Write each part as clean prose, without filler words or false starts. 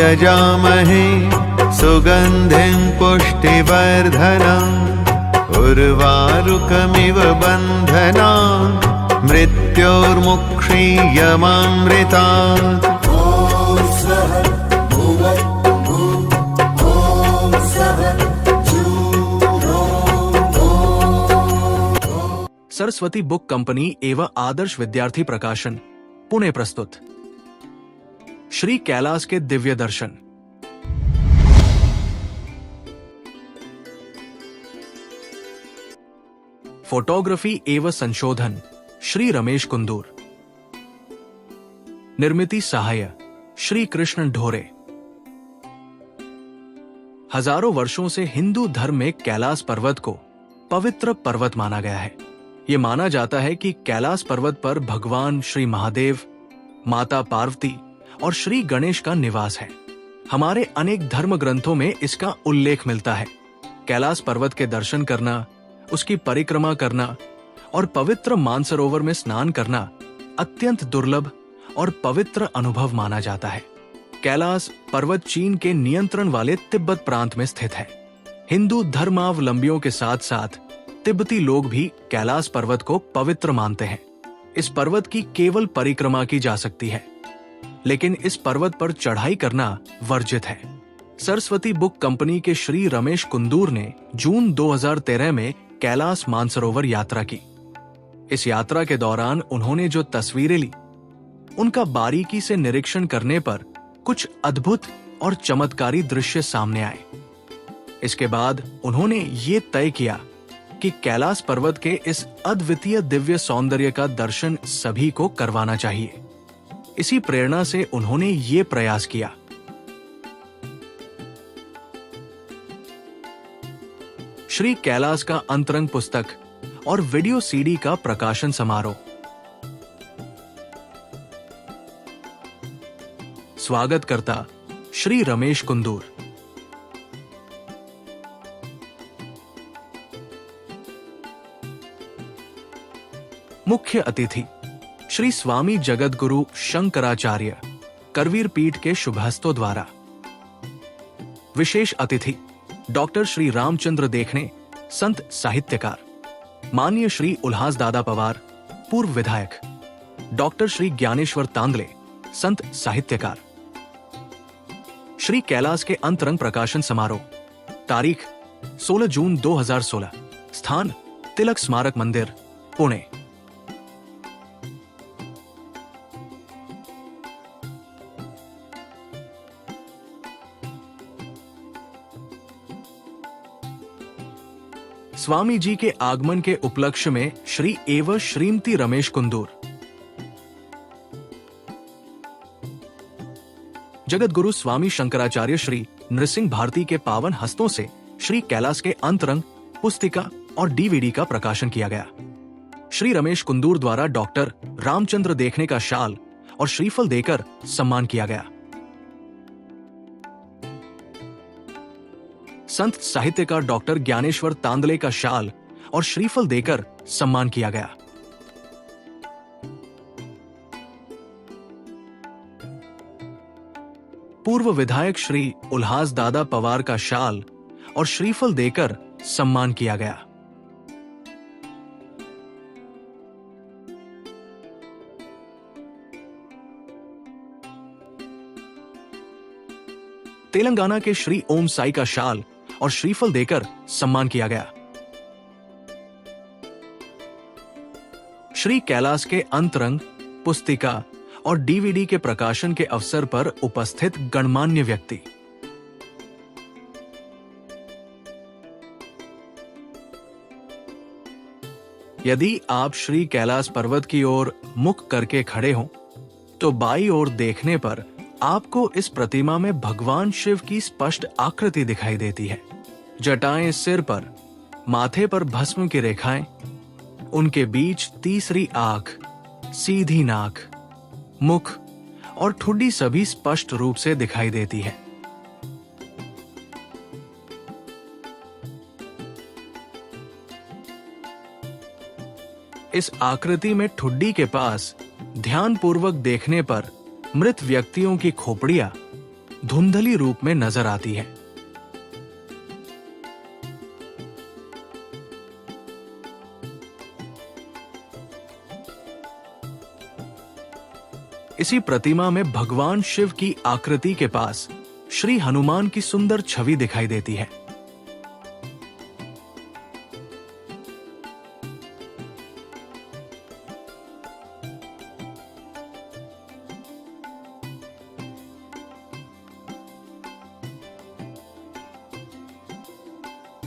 यजामहे सुगन्धिं पुष्टिवर्धनम् उर्वारुकमिव बन्धनान् मृत्योर्मुक्षीयमामृतात्। सरस्वती बुक कंपनी एवं आदर्श विद्यार्थी प्रकाशन पुणे प्रस्तुत श्री कैलास के दिव्य दर्शन। फोटोग्राफी एवं संशोधन श्री रमेश कुंदूर। निर्मिति सहाय श्री कृष्ण ढोरे। हजारों वर्षों से हिंदू धर्म में कैलास पर्वत को पवित्र पर्वत माना गया है। ये माना जाता है कि कैलास पर्वत पर भगवान श्री महादेव, माता पार्वती और श्री गणेश का निवास है। हमारे अनेक धर्म ग्रंथों में इसका उल्लेख मिलता है। कैलास पर्वत के दर्शन करना, उसकी परिक्रमा करना और पवित्र मानसरोवर में स्नान करना अत्यंत दुर्लभ और पवित्र अनुभव माना जाता है। कैलास पर्वत चीन के नियंत्रण वाले तिब्बत प्रांत में स्थित है। हिंदू धर्मावलंबियों के साथ साथ तिब्बती लोग भी कैलास पर्वत को पवित्र मानते हैं। इस पर्वत की केवल परिक्रमा की जा सकती है, लेकिन इस पर्वत पर चढ़ाई करना वर्जित है। सरस्वती बुक कंपनी के श्री रमेश कुंदूर ने जून 2013 में कैलास मानसरोवर यात्रा की। इस यात्रा के दौरान उन्होंने जो तस्वीरें ली, उनका बारीकी से निरीक्षण करने पर कुछ अद्भुत और चमत्कारी दृश्य सामने आए। इसके बाद उन्होंने ये तय किया कि कैलास पर्वत के इस अद्वितीय दिव्य सौंदर्य का दर्शन सभी को करवाना चाहिए। इसी प्रेरणा से उन्होंने ये प्रयास किया। श्री कैलास का अंतरंग पुस्तक और वीडियो सीडी का प्रकाशन समारोह। स्वागतकर्ता श्री रमेश कुंदूर। मुख्य अतिथि श्री स्वामी जगद्गुरु शंकराचार्य, करवीर पीठ के शुभहस्तों द्वारा। विशेष अतिथि डॉक्टर श्री रामचंद्र देखणे, संत साहित्यकार। माननीय श्री उल्हास दादा पवार, पूर्व विधायक। डॉक्टर श्री ज्ञानेश्वर तांदले, संत साहित्यकार। श्री कैलास के अंतरंग प्रकाशन समारोह। तारीख 16 जून 2016। स्थान तिलक स्मारक मंदिर, पुणे। स्वामी जी के आगमन के उपलक्ष्य में श्री एवं श्रीमती रमेश कुंदूर। जगतगुरु स्वामी शंकराचार्य श्री नृसिंह भारती के पावन हस्तों से श्री कैलास के अंतरंग पुस्तिका और डीवीडी का प्रकाशन किया गया। श्री रमेश कुंदूर द्वारा डॉक्टर रामचंद्र देखणे का शाल और श्रीफल देकर सम्मान किया गया। संत साहित्यकार डॉक्टर ज्ञानेश्वर तांदले का शाल और श्रीफल देकर सम्मान किया गया। पूर्व विधायक श्री उल्हास दादा पवार का शाल और श्रीफल देकर सम्मान किया गया। तेलंगाना के श्री ओम साई का शाल और श्रीफल देकर सम्मान किया गया। श्री कैलास के अंतरंग पुस्तिका और डीवीडी के प्रकाशन के अवसर पर उपस्थित गणमान्य व्यक्ति। यदि आप श्री कैलास पर्वत की ओर मुख करके खड़े हों, तो बाईं ओर देखने पर आपको इस प्रतिमा में भगवान शिव की स्पष्ट आकृति दिखाई देती है। जटाएं सिर पर, माथे पर भस्म की रेखाएं, उनके बीच तीसरी आंख, सीधी नाक, मुख और ठुड्डी सभी स्पष्ट रूप से दिखाई देती है। इस आकृति में ठुड्डी के पास ध्यान पूर्वक देखने पर मृत व्यक्तियों की खोपड़ियां धुंधली रूप में नजर आती है। इसी प्रतिमा में भगवान शिव की आकृति के पास श्री हनुमान की सुंदर छवि दिखाई देती है।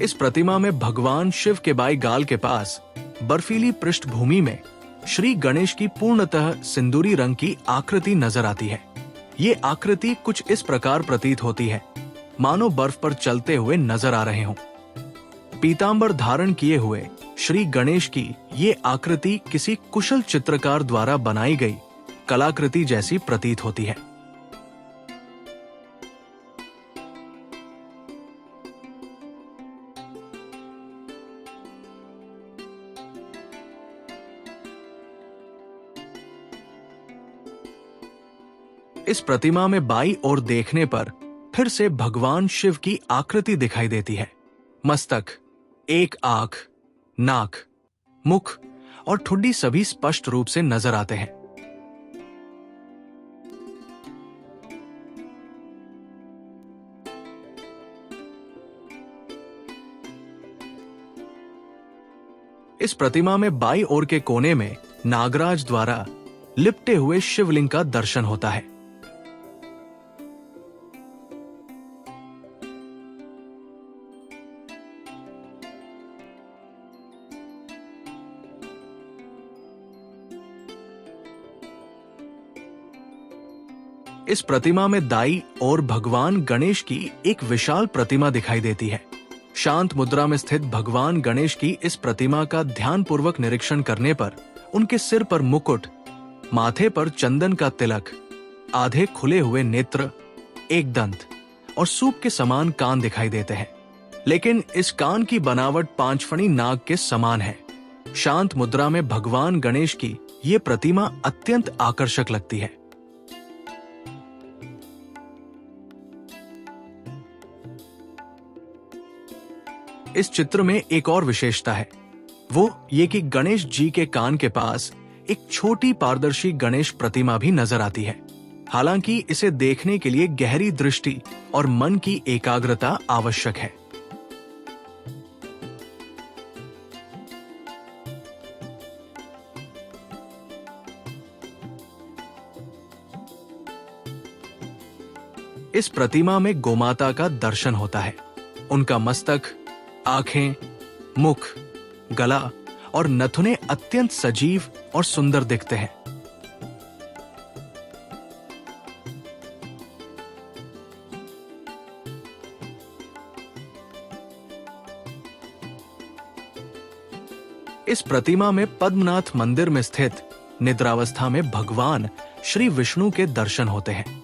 इस प्रतिमा में भगवान शिव के बाएं गाल के पास बर्फीली पृष्ठभूमि में श्री गणेश की पूर्णतः सिंदूरी रंग की आकृति नजर आती है। ये आकृति कुछ इस प्रकार प्रतीत होती है मानो बर्फ पर चलते हुए नजर आ रहे हों। पीतांबर धारण किए हुए श्री गणेश की ये आकृति किसी कुशल चित्रकार द्वारा बनाई गई कलाकृति जैसी प्रतीत होती है। इस प्रतिमा में बाईं ओर देखने पर फिर से भगवान शिव की आकृति दिखाई देती है। मस्तक, एक आंख, नाक, मुख और ठुड्डी सभी स्पष्ट रूप से नजर आते हैं। इस प्रतिमा में बाईं ओर के कोने में नागराज द्वारा लिपटे हुए शिवलिंग का दर्शन होता है। इस प्रतिमा में दाईं ओर भगवान गणेश की एक विशाल प्रतिमा दिखाई देती है। शांत मुद्रा में स्थित भगवान गणेश की इस प्रतिमा का ध्यानपूर्वक निरीक्षण करने पर उनके सिर पर मुकुट, माथे पर चंदन का तिलक, आधे खुले हुए नेत्र, एक दंत और सूप के समान कान दिखाई देते हैं। लेकिन इस कान की बनावट पांचफणी नाग के समान है। शांत मुद्रा में भगवान गणेश की ये प्रतिमा अत्यंत आकर्षक लगती है। इस चित्र में एक और विशेषता है, वो ये कि गणेश जी के कान के पास एक छोटी पारदर्शी गणेश प्रतिमा भी नजर आती है। हालांकि इसे देखने के लिए गहरी दृष्टि और मन की एकाग्रता आवश्यक है। इस प्रतिमा में गोमाता का दर्शन होता है। उनका मस्तक, आंखें, मुख, गला और नथुने अत्यंत सजीव और सुंदर दिखते हैं। इस प्रतिमा में पद्मनाथ मंदिर में स्थित निद्रावस्था में भगवान श्री विष्णु के दर्शन होते हैं।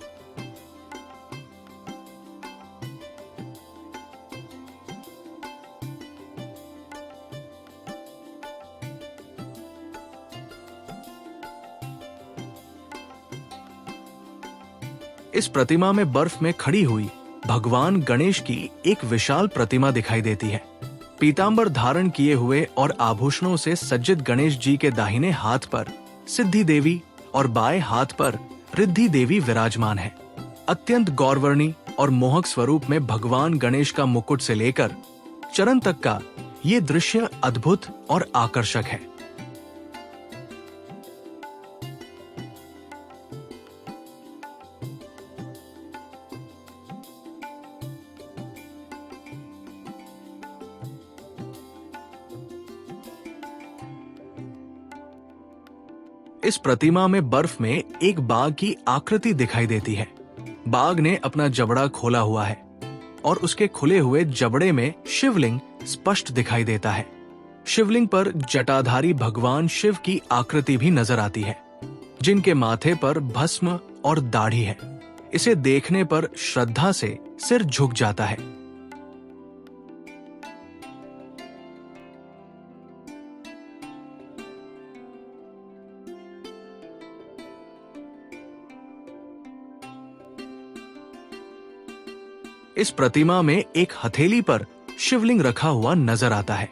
इस प्रतिमा में बर्फ में खड़ी हुई भगवान गणेश की एक विशाल प्रतिमा दिखाई देती है। पीतांबर धारण किए हुए और आभूषणों से सज्जित गणेश जी के दाहिने हाथ पर सिद्धि देवी और बाएं हाथ पर रिद्धि देवी विराजमान है। अत्यंत गौरवर्णी और मोहक स्वरूप में भगवान गणेश का मुकुट से लेकर चरण तक का ये दृश्य अद्भुत और आकर्षक है। इस प्रतिमा में बर्फ में एक बाघ की आकृति दिखाई देती है। बाघ ने अपना जबड़ा खोला हुआ है और उसके खुले हुए जबड़े में शिवलिंग स्पष्ट दिखाई देता है। शिवलिंग पर जटाधारी भगवान शिव की आकृति भी नजर आती है, जिनके माथे पर भस्म और दाढ़ी है। इसे देखने पर श्रद्धा से सिर झुक जाता है। इस प्रतिमा में एक हथेली पर शिवलिंग रखा हुआ नजर आता है।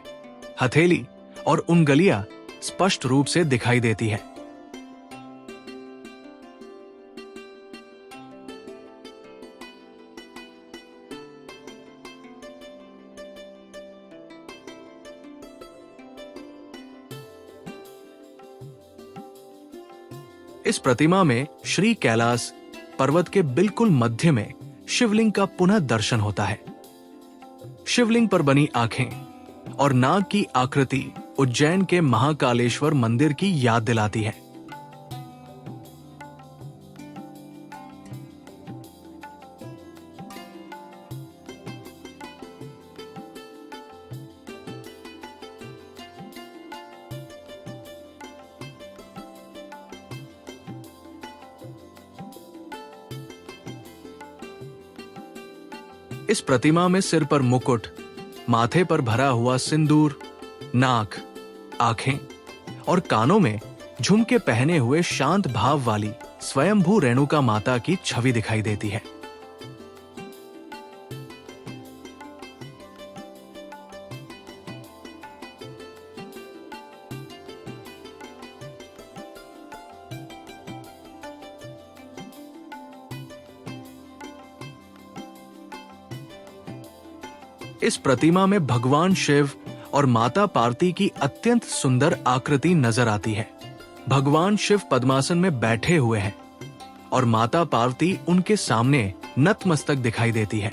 हथेली और उंगलियां स्पष्ट रूप से दिखाई देती है। इस प्रतिमा में श्री कैलाश पर्वत के बिल्कुल मध्य में शिवलिंग का पुनः दर्शन होता है। शिवलिंग पर बनी आंखें और नाग की आकृति उज्जैन के महाकालेश्वर मंदिर की याद दिलाती है। इस प्रतिमा में सिर पर मुकुट, माथे पर भरा हुआ सिंदूर, नाक, आंखें और कानों में झुमके पहने हुए शांत भाव वाली स्वयंभू रेणुका माता की छवि दिखाई देती है। इस प्रतिमा में भगवान शिव और माता पार्वती की अत्यंत सुंदर आकृति नजर आती है। भगवान शिव पद्मासन में बैठे हुए हैं और माता पार्वती उनके सामने नतमस्तक दिखाई देती है।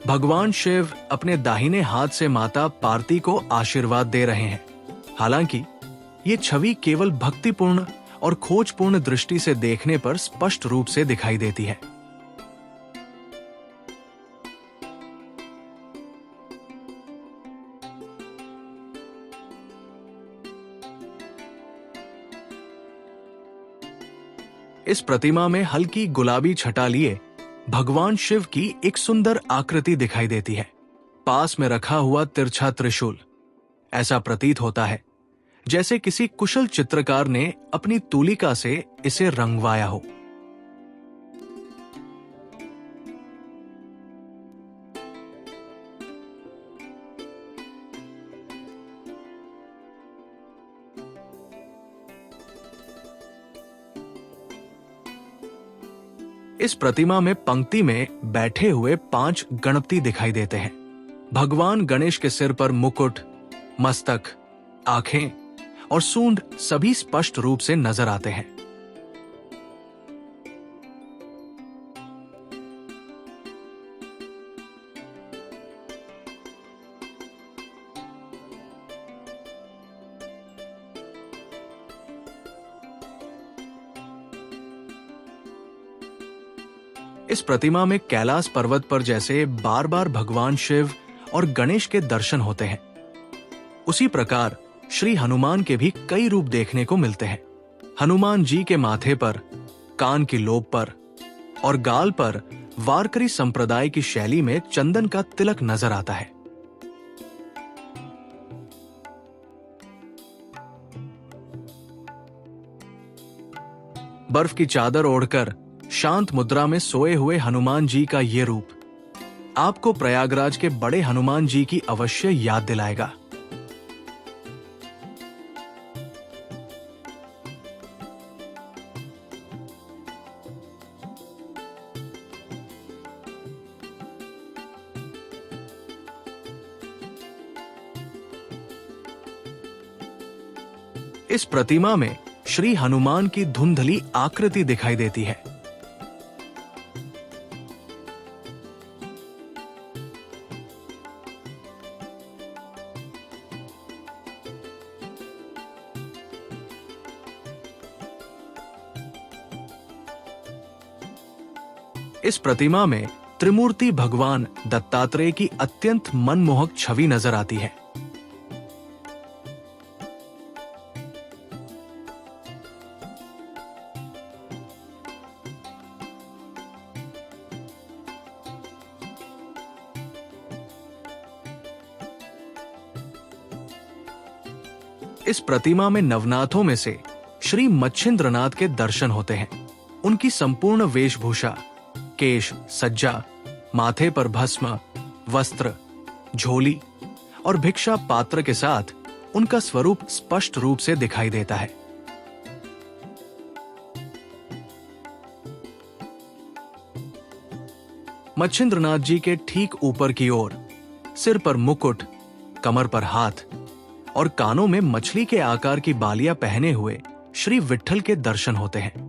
भगवान शिव अपने दाहिने हाथ से माता पार्वती को आशीर्वाद दे रहे हैं। हालांकि ये छवि केवल भक्तिपूर्ण और खोजपूर्ण दृष्टि से देखने पर स्पष्ट रूप से दिखाई देती है। इस प्रतिमा में हल्की गुलाबी छटा लिए भगवान शिव की एक सुंदर आकृति दिखाई देती है। पास में रखा हुआ तिरछा त्रिशूल, ऐसा प्रतीत होता है जैसे किसी कुशल चित्रकार ने अपनी तूलिका से इसे रंगवाया हो। इस प्रतिमा में पंक्ति में बैठे हुए 5 गणपति दिखाई देते हैं। भगवान गणेश के सिर पर मुकुट, मस्तक, आंखें और सूंड सभी स्पष्ट रूप से नजर आते हैं। इस प्रतिमा में कैलाश पर्वत पर जैसे बार बार भगवान शिव और गणेश के दर्शन होते हैं, उसी प्रकार श्री हनुमान के भी कई रूप देखने को मिलते हैं। हनुमान जी के माथे पर, कान की लोब पर और गाल पर वारकरी संप्रदाय की शैली में चंदन का तिलक नजर आता है। बर्फ की चादर ओढ़कर शांत मुद्रा में सोए हुए हनुमान जी का ये रूप आपको प्रयागराज के बड़े हनुमान जी की अवश्य याद दिलाएगा। इस प्रतिमा में श्री हनुमान की धुंधली आकृति दिखाई देती है। इस प्रतिमा में त्रिमूर्ति भगवान दत्तात्रेय की अत्यंत मनमोहक छवि नजर आती है। इस प्रतिमा में नवनाथों में से श्री मच्छिंद्रनाथ के दर्शन होते हैं। उनकी संपूर्ण वेशभूषा, केश, सज्जा, माथे पर भस्म, वस्त्र, झोली और भिक्षा पात्र के साथ उनका स्वरूप स्पष्ट रूप से दिखाई देता है। मच्छिंद्रनाथ जी के ठीक ऊपर की ओर सिर पर मुकुट, कमर पर हाथ और कानों में मछली के आकार की बालियां पहने हुए श्री विट्ठल के दर्शन होते हैं।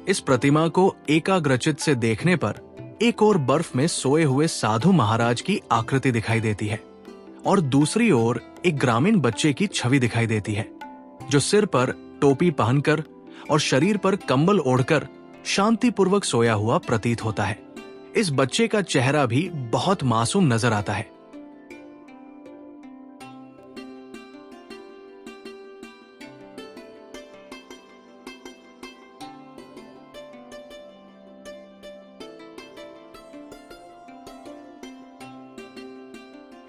इस प्रतिमा को एकाग्रचित से देखने पर एक ओर बर्फ में सोए हुए साधु महाराज की आकृति दिखाई देती है और दूसरी ओर एक ग्रामीण बच्चे की छवि दिखाई देती है, जो सिर पर टोपी पहनकर और शरीर पर कंबल ओढ़कर शांतिपूर्वक सोया हुआ प्रतीत होता है। इस बच्चे का चेहरा भी बहुत मासूम नजर आता है।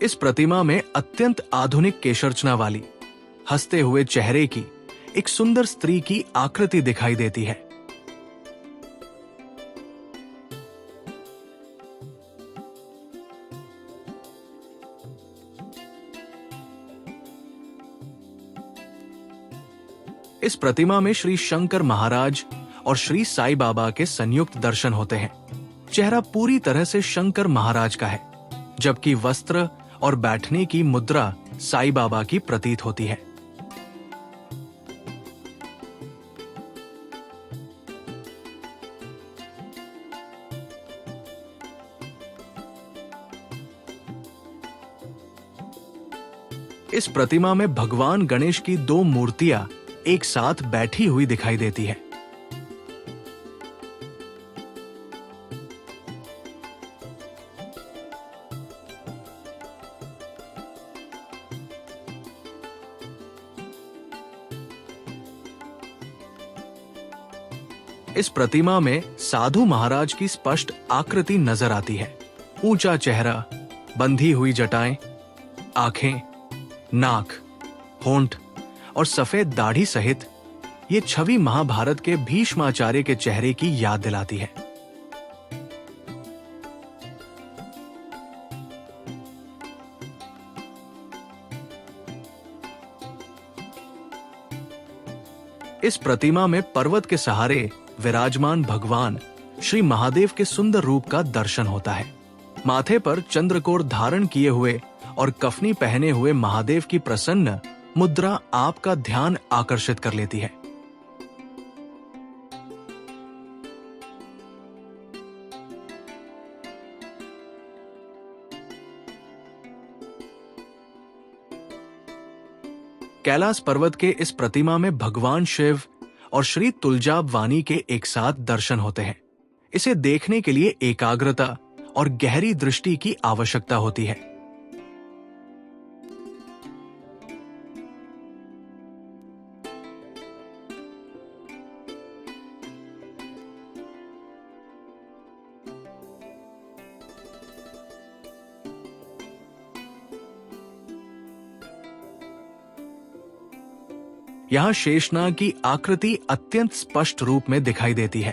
इस प्रतिमा में अत्यंत आधुनिक केशर्चना वाली हंसते हुए चेहरे की एक सुंदर स्त्री की आकृति दिखाई देती है। इस प्रतिमा में श्री शंकर महाराज और श्री साईं बाबा के संयुक्त दर्शन होते हैं। चेहरा पूरी तरह से शंकर महाराज का है, जबकि वस्त्र और बैठने की मुद्रा साईं बाबा की प्रतीत होती है। इस प्रतिमा में भगवान गणेश की दो मूर्तियां एक साथ बैठी हुई दिखाई देती है। इस प्रतिमा में साधु महाराज की स्पष्ट आकृति नजर आती है। ऊंचा चेहरा, बंधी हुई जटाएं, आंखें, नाक, होंठ और सफेद दाढ़ी सहित ये छवि महाभारत के भीष्माचार्य के चेहरे की याद दिलाती है। इस प्रतिमा में पर्वत के सहारे विराजमान भगवान श्री महादेव के सुंदर रूप का दर्शन होता है। माथे पर चंद्रकोर धारण किए हुए और कफनी पहने हुए महादेव की प्रसन्न मुद्रा आपका ध्यान आकर्षित कर लेती है। कैलाश पर्वत के इस प्रतिमा में भगवान शिव और श्री तुलजाब वाणी के एक साथ दर्शन होते हैं। इसे देखने के लिए एकाग्रता और गहरी दृष्टि की आवश्यकता होती है। यहाँ शेषनाग की आकृति अत्यंत स्पष्ट रूप में दिखाई देती है।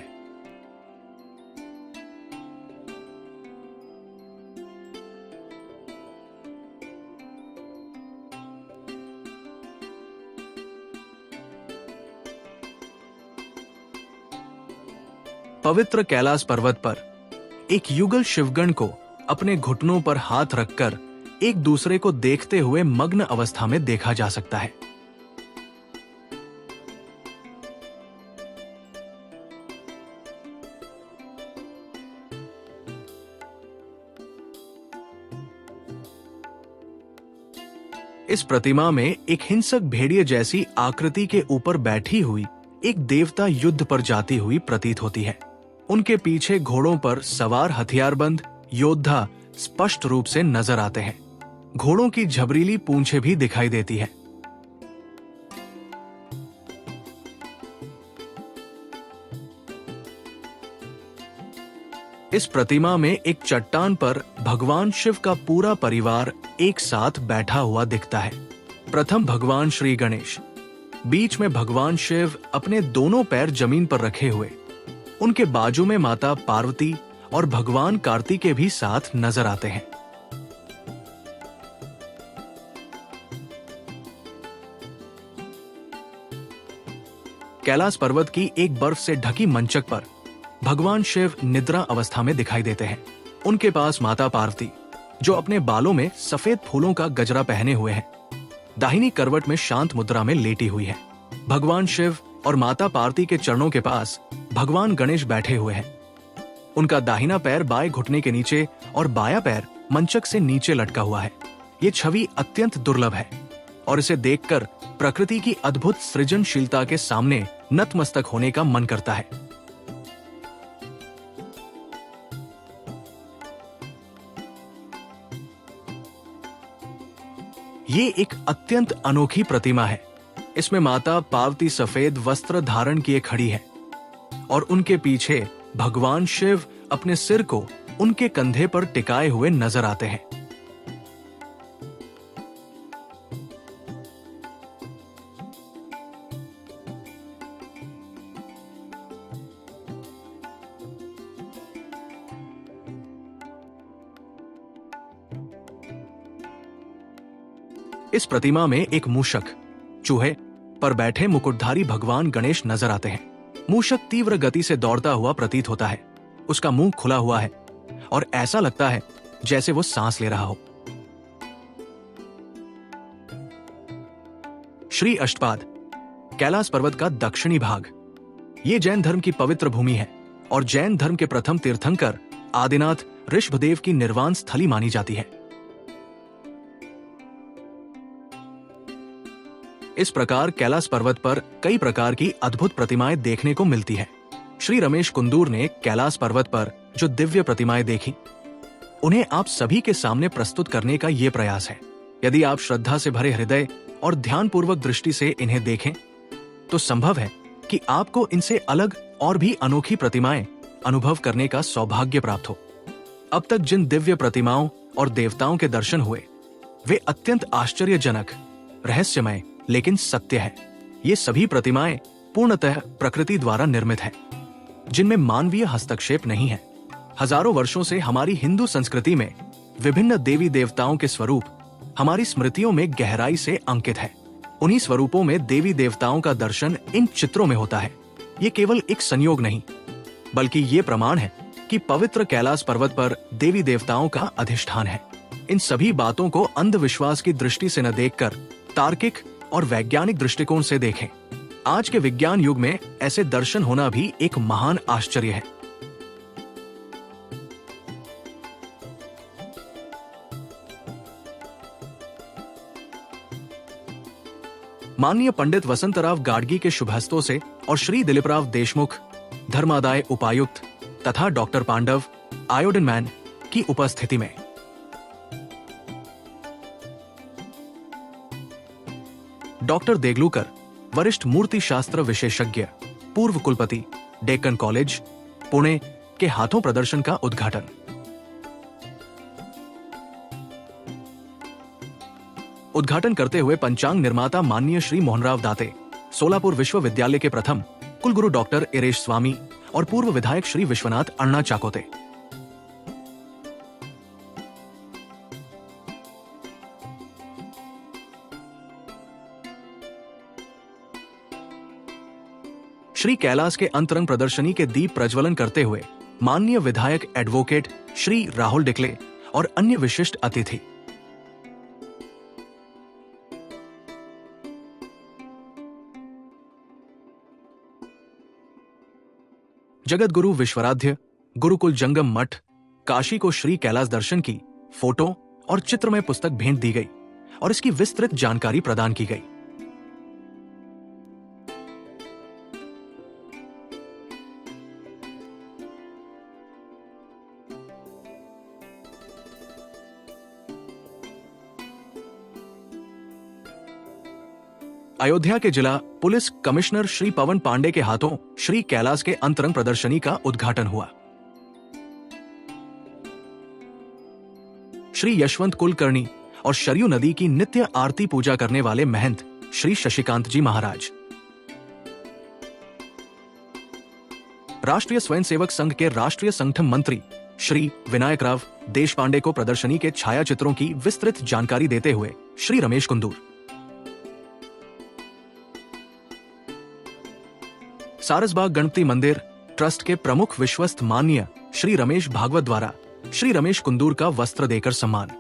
पवित्र कैलाश पर्वत पर एक युगल शिवगण को अपने घुटनों पर हाथ रखकर एक दूसरे को देखते हुए मग्न अवस्था में देखा जा सकता है। इस प्रतिमा में एक हिंसक भेड़िए जैसी आकृति के ऊपर बैठी हुई एक देवता युद्ध पर जाती हुई प्रतीत होती है। उनके पीछे घोड़ों पर सवार हथियारबंद योद्धा स्पष्ट रूप से नजर आते हैं। घोड़ों की झबरीली पूंछें भी दिखाई देती है। इस प्रतिमा में एक चट्टान पर भगवान शिव का पूरा परिवार एक साथ बैठा हुआ दिखता है। प्रथम भगवान श्री गणेश, बीच में भगवान शिव अपने दोनों पैर जमीन पर रखे हुए, उनके बाजू में माता पार्वती और भगवान कार्तिकेय भी साथ नजर आते हैं। कैलाश पर्वत की एक बर्फ से ढकी मंचक पर भगवान शिव निद्रा अवस्था में दिखाई देते हैं। उनके पास माता पार्वती, जो अपने बालों में सफेद फूलों का गजरा पहने हुए हैं, दाहिनी करवट में शांत मुद्रा में लेटी हुई है। भगवान शिव और माता पार्वती के चरणों के पास भगवान गणेश बैठे हुए हैं। उनका दाहिना पैर बाएं घुटने के नीचे और बायां पैर मंचक से नीचे लटका हुआ है। ये छवि अत्यंत दुर्लभ है और इसे देखकर प्रकृति की अद्भुत सृजनशीलता के सामने नतमस्तक होने का मन करता है। ये एक अत्यंत अनोखी प्रतिमा है। इसमें माता पार्वती सफेद वस्त्र धारण किए खड़ी है और उनके पीछे भगवान शिव अपने सिर को उनके कंधे पर टिकाए हुए नजर आते हैं। इस प्रतिमा में एक मूषक, चूहे पर बैठे मुकुटधारी भगवान गणेश नजर आते हैं। मूषक तीव्र गति से दौड़ता हुआ प्रतीत होता है। उसका मुंह खुला हुआ है और ऐसा लगता है जैसे वो सांस ले रहा हो। श्री अष्टपाद, कैलाश पर्वत का दक्षिणी भाग। ये जैन धर्म की पवित्र भूमि है और जैन धर्म के प्रथम तीर्थंकर आदिनाथ ऋषभदेव की निर्वाण स्थली मानी जाती है। इस प्रकार कैलाश पर्वत पर कई प्रकार की अद्भुत प्रतिमाएं देखने को मिलती है। श्री रमेश कुंदूर ने कैलाश पर्वत पर जो दिव्य प्रतिमाएं देखी, उन्हें आप सभी के सामने प्रस्तुत करने का ये प्रयास है। यदि आप श्रद्धा से भरे हृदय और ध्यानपूर्वक दृष्टि से इन्हें देखें, तो संभव है कि आपको इनसे अलग और भी अनोखी प्रतिमाएं अनुभव करने का सौभाग्य प्राप्त हो। अब तक जिन दिव्य प्रतिमाओं और देवताओं के दर्शन हुए, वे अत्यंत आश्चर्यजनक, रहस्यमय लेकिन सत्य है। ये सभी प्रतिमाएं पूर्णतः प्रकृति द्वारा निर्मित हैं, जिनमें मानवीय हस्तक्षेप नहीं है। हजारों वर्षों से हमारी हिंदू संस्कृति में विभिन्न देवी देवताओं के स्वरूप हमारी स्मृतियों में गहराई से अंकित है। उन्हीं स्वरूपों में देवी देवताओं का दर्शन इन चित्रों में होता है। ये केवल एक संयोग नहीं, बल्कि ये प्रमाण है कि पवित्र कैलाश पर्वत पर देवी देवताओं का अधिष्ठान है। इन सभी बातों को अंधविश्वास की दृष्टि से न देखकर तार्किक और वैज्ञानिक दृष्टिकोण से देखें। आज के विज्ञान युग में ऐसे दर्शन होना भी एक महान आश्चर्य है। माननीय पंडित वसंतराव गाडगी के शुभ हस्तों से और श्री दिलीपराव देशमुख, धर्मादाय उपायुक्त तथा डॉक्टर पांडव, आयोडन मैन की उपस्थिति में डॉक्टर देगलूकर, वरिष्ठ मूर्ति शास्त्र विशेषज्ञ, पूर्व कुलपति, डेक्कन कॉलेज, पुणे के हाथों प्रदर्शन का उद्घाटन। उद्घाटन करते हुए पंचांग निर्माता माननीय श्री मोहनराव दाते, सोलापुर विश्वविद्यालय के प्रथम कुलगुरु डॉक्टर इरेश स्वामी और पूर्व विधायक श्री विश्वनाथ अण्णा चाकोते। श्री कैलाश के अंतरंग प्रदर्शनी के दीप प्रज्वलन करते हुए माननीय विधायक एडवोकेट श्री राहुल डिकले और अन्य विशिष्ट अतिथि। जगत गुरु विश्वराध्य गुरुकुल जंगम मठ काशी को श्री कैलाश दर्शन की फोटो और चित्रमय पुस्तक भेंट दी गई और इसकी विस्तृत जानकारी प्रदान की गई। अयोध्या के जिला पुलिस कमिश्नर श्री पवन पांडे के हाथों श्री कैलाश के अंतरंग प्रदर्शनी का उद्घाटन हुआ। श्री यशवंत कुलकर्णी और शरयू नदी की नित्य आरती पूजा करने वाले महंत श्री शशिकांत जी महाराज। राष्ट्रीय स्वयंसेवक संघ के राष्ट्रीय संगठन मंत्री श्री विनायक राव देशपांडे को प्रदर्शनी के छायाचित्रों की विस्तृत जानकारी देते हुए श्री रमेश कुंदूर। सारसबाग गणपति मंदिर ट्रस्ट के प्रमुख विश्वस्त माननीय श्री रमेश भागवत द्वारा श्री रमेश कुंदूर का वस्त्र देकर सम्मान।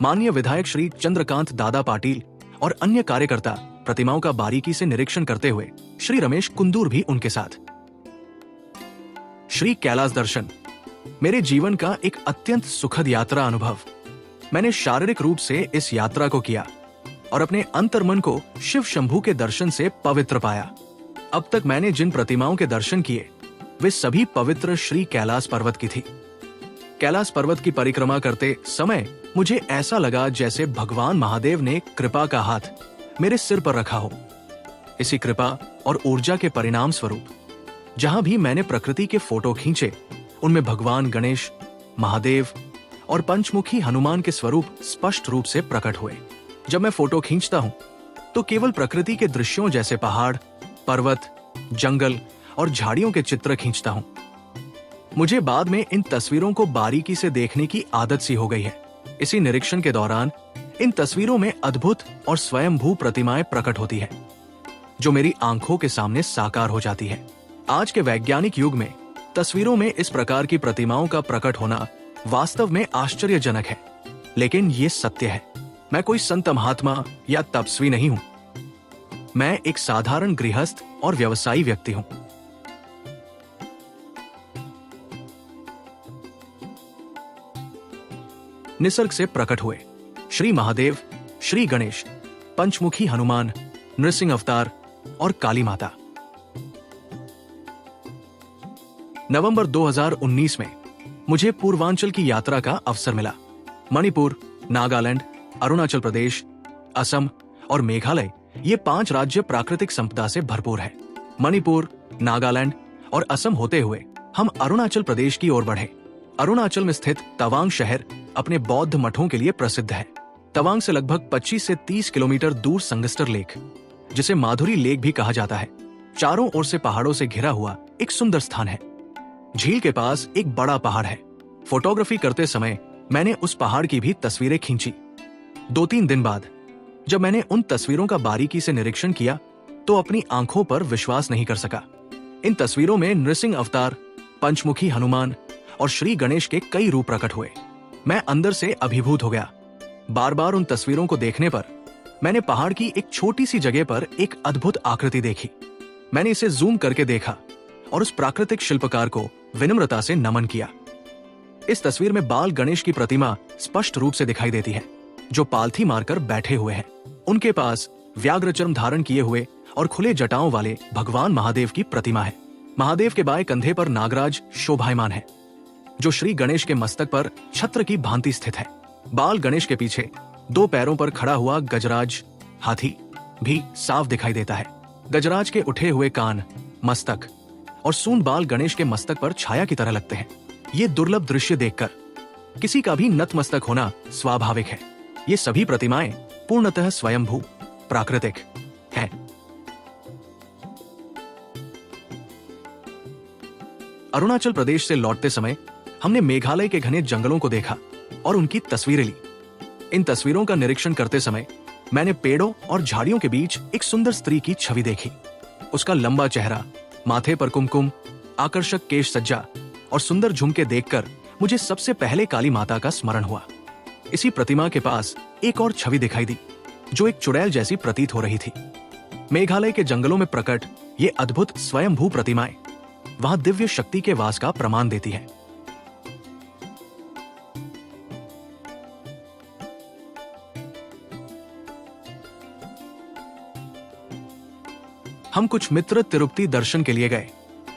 माननीय विधायक श्री चंद्रकांत दादा पाटिल और अन्य कार्यकर्ता प्रतिमाओं का बारीकी से निरीक्षण करते हुए श्री रमेश कुंदूर भी उनके साथ। श्री कैलाश दर्शन मेरे जीवन का एक अत्यंत सुखद यात्रा अनुभव। मैंने शारीरिक रूप से इस यात्रा को किया और अपने अंतर्मन को शिव शंभू के दर्शन से पवित्र पाया। अब तक मैंने जिन प्रतिमाओं के दर्शन किए वे सभी पवित्र श्री कैलाश पर्वत की थी। कैलाश पर्वत की परिक्रमा करते समय मुझे ऐसा लगा जैसे भगवान महादेव ने कृपा का हाथ मेरे सिर पर रखा हो। इसी कृपा और ऊर्जा के परिणाम स्वरूप जहां भी मैंने प्रकृति के फोटो खींचे उनमें भगवान गणेश, महादेव और पंचमुखी हनुमान के स्वरूप स्पष्ट रूप से प्रकट हुए। जब मैं फोटो खींचता हूं तो केवल प्रकृति के दृश्यों जैसे पहाड़, पर्वत, जंगल और झाड़ियों के चित्र खींचता हूं। मुझे बाद में इन तस्वीरों को बारीकी से देखने की आदत सी हो गई है। इसी निरीक्षण के दौरान इन तस्वीरों में अद्भुत और स्वयंभू प्रतिमाएं प्रकट होती हैं, जो मेरी आंखों के सामने साकार हो जाती है। आज के वैज्ञानिक युग में तस्वीरों में इस प्रकार की प्रतिमाओं का प्रकट होना वास्तव में आश्चर्यजनक है, लेकिन ये सत्य है। मैं कोई संत महात्मा या तपस्वी नहीं हूं। मैं एक साधारण गृहस्थ और व्यवसायी व्यक्ति हूं। निसर्ग से प्रकट हुए श्री महादेव, श्री गणेश, पंचमुखी हनुमान, नृसिंह अवतार और काली माता। नवंबर 2019 में मुझे पूर्वांचल की यात्रा का अवसर मिला। मणिपुर, नागालैंड, अरुणाचल प्रदेश, असम और मेघालय ये 5 राज्य प्राकृतिक संपदा से भरपूर है। मणिपुर, नागालैंड और असम होते हुए हम अरुणाचल प्रदेश की ओर बढ़े। अरुणाचल में स्थित तवांग शहर अपने बौद्ध मठों के लिए प्रसिद्ध है। तवांग से लगभग 25 से 30 किलोमीटर दूर संगस्टर लेक, जिसे माधुरी लेक भी कहा जाता है, चारों ओर से पहाड़ों से घिरा हुआ एक सुंदर स्थान है। झील के पास एक बड़ा पहाड़ है। फोटोग्राफी करते समय मैंने उस पहाड़ की भी तस्वीरें खींची। 2-3 दिन बाद जब मैंने उन तस्वीरों का बारीकी से निरीक्षण किया तो अपनी आंखों पर विश्वास नहीं कर सका। इन तस्वीरों में नृसिंह अवतार, पंचमुखी हनुमान और श्री गणेश के कई रूप प्रकट हुए। मैं अंदर से अभिभूत हो गया। बार बार उन तस्वीरों को देखने पर मैंने पहाड़ की एक छोटी सी जगह पर एक अद्भुत आकृति देखी। मैंने इसे जूम करके देखा और उस प्राकृतिक शिल्पकार को विनम्रता से नमन किया। इस तस्वीर में बाल गणेश की प्रतिमा स्पष्ट रूप से दिखाई देती है, जो पालथी मारकर बैठे हुए हैं। उनके पास व्याघ्र चर्म धारण किए हुए और खुले जटाओं वाले भगवान महादेव की प्रतिमा है। महादेव के बाएं कंधे पर नागराज शोभायमान है, जो श्री गणेश के मस्तक पर छत्र की भांति स्थित है। बाल गणेश के पीछे 2 पैरों पर खड़ा हुआ गजराज हाथी भी साफ दिखाई देता है। गजराज के उठे हुए कान, मस्तक और सूंड बाल गणेश के मस्तक पर छाया की तरह लगते हैं। ये दुर्लभ दृश्य देखकर किसी का भी नतमस्तक होना स्वाभाविक है। ये सभी प्रतिमाएं पूर्णतः स्वयंभू प्राकृतिक हैं। अरुणाचल प्रदेश से लौटते समय हमने मेघालय के घने जंगलों को देखा और उनकी तस्वीरें ली। इन तस्वीरों का निरीक्षण करते समय मैंने पेड़ों और झाड़ियों के बीच एक सुंदर स्त्री की छवि देखी। उसका लंबा चेहरा, माथे पर कुमकुम, आकर्षक केश सज्जा और सुंदर झुमके देखकर मुझे सबसे पहले काली माता का स्मरण हुआ। इसी प्रतिमा के पास एक और छवि दिखाई दी, जो एक चुड़ैल जैसी प्रतीत हो रही थी। मेघालय के जंगलों में प्रकट ये अद्भुत स्वयंभू प्रतिमाएं वहां दिव्य शक्ति के वास का प्रमाण देती है। हम कुछ मित्र तिरुपति दर्शन के लिए गए।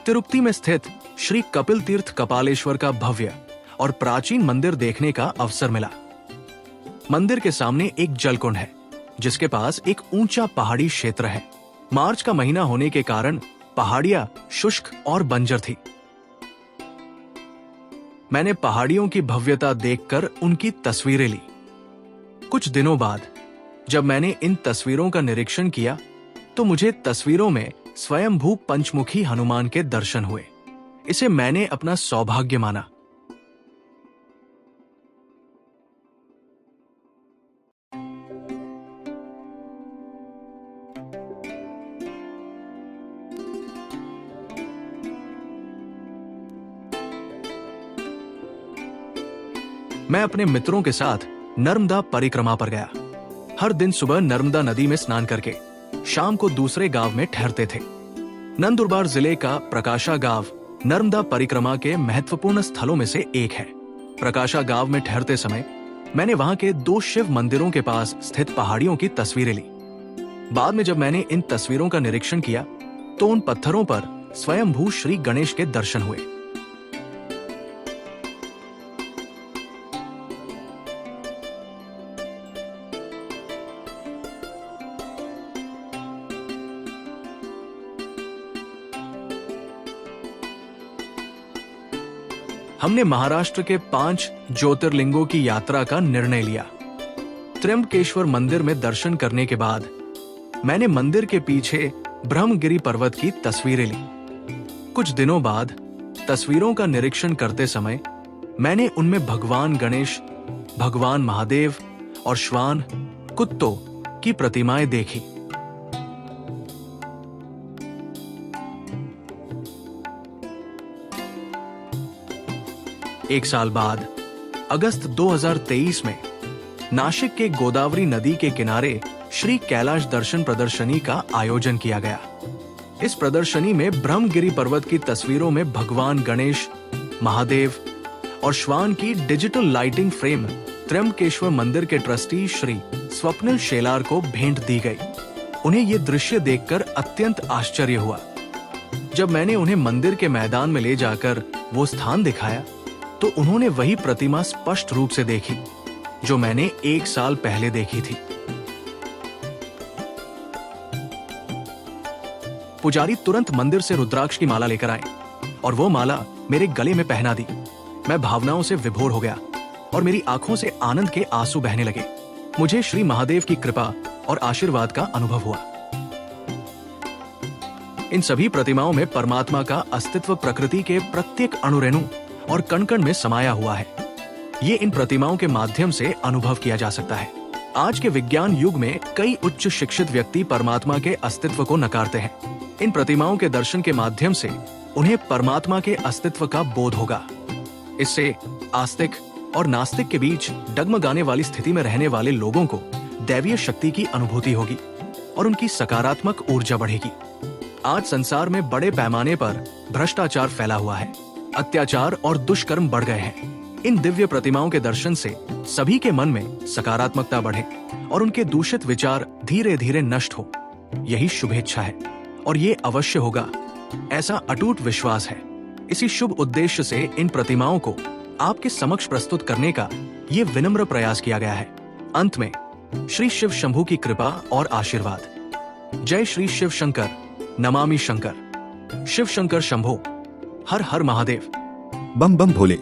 तिरुपति में स्थित श्री कपिल तीर्थ कपालेश्वर का भव्य और प्राचीन मंदिर देखने का अवसर मिला। मंदिर के सामने एक जलकुंड है, जिसके पास एक ऊंचा पहाड़ी क्षेत्र है। मार्च का महीना होने के कारण पहाड़ियां शुष्क और बंजर थी। मैंने पहाड़ियों की भव्यता देखकर उनकी तस्वीरें ली। कुछ दिनों बाद जब मैंने इन तस्वीरों का निरीक्षण किया तो मुझे तस्वीरों में स्वयंभू पंचमुखी हनुमान के दर्शन हुए। इसे मैंने अपना सौभाग्य माना। मैं अपने मित्रों के साथ नर्मदा परिक्रमा पर गया। हर दिन सुबह नर्मदा नदी में स्नान करके शाम को दूसरे गांव में ठहरते थे। नंदुरबार जिले का प्रकाशा गांव नर्मदा परिक्रमा के महत्वपूर्ण स्थलों में से एक है। प्रकाशा गांव में ठहरते समय मैंने वहां के 2 शिव मंदिरों के पास स्थित पहाड़ियों की तस्वीरें ली। बाद में जब मैंने इन तस्वीरों का निरीक्षण किया तो उन पत्थरों पर स्वयंभू श्री गणेश के दर्शन हुए। हमने महाराष्ट्र के 5 ज्योतिर्लिंगों की यात्रा का निर्णय लिया। त्र्यंबकेश्वर मंदिर में दर्शन करने के बाद मैंने मंदिर के पीछे ब्रह्मगिरी पर्वत की तस्वीरें ली। कुछ दिनों बाद तस्वीरों का निरीक्षण करते समय मैंने उनमें भगवान गणेश, भगवान महादेव और श्वान, कुत्तों की प्रतिमाएं देखी। एक साल बाद अगस्त 2023 में नासिक के गोदावरी नदी के किनारे श्री कैलाश दर्शन प्रदर्शनी का आयोजन किया गया। इस प्रदर्शनी में ब्रह्मगिरी पर्वत की तस्वीरों में भगवान गणेश, महादेव और श्वान की डिजिटल लाइटिंग फ्रेम त्र्यंबकेश्वर मंदिर के ट्रस्टी श्री स्वप्निल शेलार को भेंट दी गई। उन्हें ये दृश्य देखकर अत्यंत आश्चर्य हुआ। जब मैंने उन्हें मंदिर के मैदान में ले जाकर वो स्थान दिखाया तो उन्होंने वही प्रतिमा स्पष्ट रूप से देखी जो मैंने 1 साल पहले देखी थी। पुजारी तुरंत मंदिर से रुद्राक्ष की माला लेकर आए और वो माला मेरे गले में पहना दी। मैं भावनाओं से विभोर हो गया और मेरी आंखों से आनंद के आंसू बहने लगे। मुझे श्री महादेव की कृपा और आशीर्वाद का अनुभव हुआ। इन सभी प्रतिमाओं में परमात्मा का अस्तित्व प्रकृति के प्रत्येक अणुरेणु और कण-कण में समाया हुआ है। ये इन प्रतिमाओं के माध्यम से अनुभव किया जा सकता है। आज के विज्ञान युग में कई उच्च शिक्षित व्यक्ति परमात्मा के अस्तित्व को नकारते हैं। इन प्रतिमाओं के दर्शन के माध्यम से उन्हें परमात्मा के अस्तित्व का बोध होगा। इससे आस्तिक और नास्तिक के बीच डगमगाने वाली स्थिति में रहने वाले लोगों को दैवीय शक्ति की अनुभूति होगी और उनकी सकारात्मक ऊर्जा बढ़ेगी। आज संसार में बड़े पैमाने पर भ्रष्टाचार फैला हुआ है, अत्याचार और दुष्कर्म बढ़ गए हैं। इन दिव्य प्रतिमाओं के दर्शन से सभी के मन में सकारात्मकता बढ़े और उनके दूषित विचार धीरे धीरे नष्ट हो, यही शुभेच्छा है और ये अवश्य होगा, ऐसा अटूट विश्वास है। इसी शुभ उद्देश्य से इन प्रतिमाओं को आपके समक्ष प्रस्तुत करने का ये विनम्र प्रयास किया गया है। अंत में श्री शिव शंभू की कृपा और आशीर्वाद। जय श्री शिव शंकर, नमामि शंकर, शिव शंकर शंभो, हर हर महादेव। बम बम भोले।